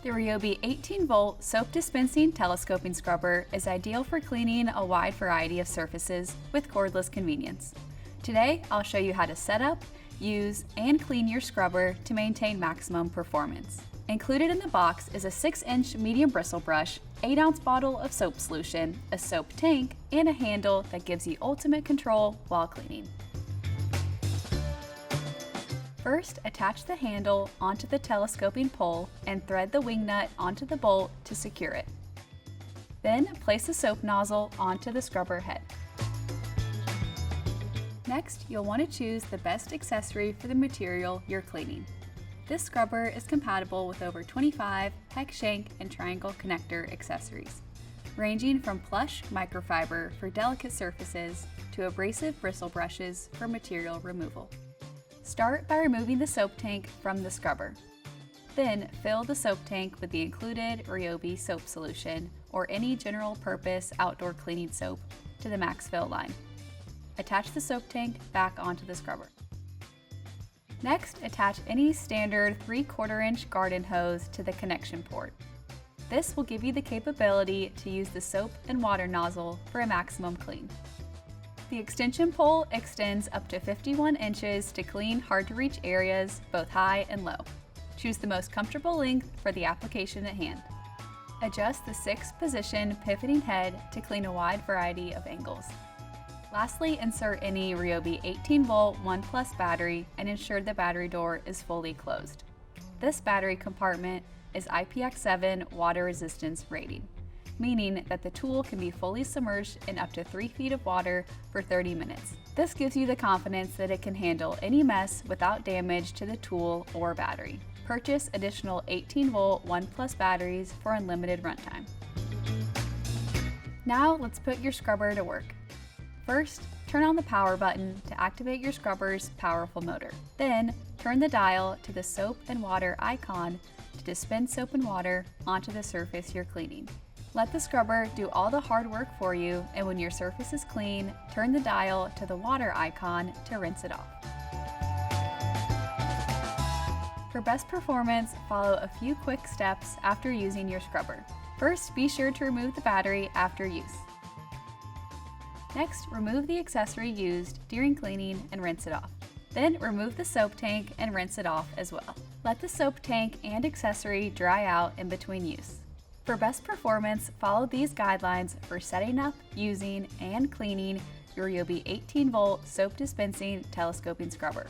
The Ryobi 18-volt soap dispensing telescoping scrubber is ideal for cleaning a wide variety of surfaces with cordless convenience. Today, I'll show you how to set up, use, and clean your scrubber to maintain maximum performance. Included in the box is a 6-inch medium bristle brush, 8-ounce bottle of soap solution, a soap tank, and a handle that gives you ultimate control while cleaning. First, attach the handle onto the telescoping pole and thread the wing nut onto the bolt to secure it. Then, place the soap nozzle onto the scrubber head. Next, you'll want to choose the best accessory for the material you're cleaning. This scrubber is compatible with over 25 hex shank and triangle connector accessories, ranging from plush microfiber for delicate surfaces to abrasive bristle brushes for material removal. Start by removing the soap tank from the scrubber. Then fill the soap tank with the included Ryobi soap solution or any general purpose outdoor cleaning soap to the max fill line. Attach the soap tank back onto the scrubber. Next, attach any standard 3/4 inch garden hose to the connection port. This will give you the capability to use the soap and water nozzle for a maximum clean. The extension pole extends up to 51 inches to clean hard-to-reach areas, both high and low. Choose the most comfortable length for the application at hand. Adjust the 6-position pivoting head to clean a wide variety of angles. Lastly, insert any Ryobi 18-volt 1+ battery and ensure the battery door is fully closed. This battery compartment is IPX7 water resistance rating, meaning that the tool can be fully submerged in up to 3 feet of water for 30 minutes. This gives you the confidence that it can handle any mess without damage to the tool or battery. Purchase additional 18-volt 1+ batteries for unlimited runtime. Now let's put your scrubber to work. First, turn on the power button to activate your scrubber's powerful motor. Then, turn the dial to the soap and water icon to dispense soap and water onto the surface you're cleaning. Let the scrubber do all the hard work for you, and when your surface is clean, turn the dial to the water icon to rinse it off. For best performance, follow a few quick steps after using your scrubber. First, be sure to remove the battery after use. Next, remove the accessory used during cleaning and rinse it off. Then remove the soap tank and rinse it off as well. Let the soap tank and accessory dry out in between use. For best performance, follow these guidelines for setting up, using, and cleaning your Ryobi 18-volt soap dispensing telescoping scrubber.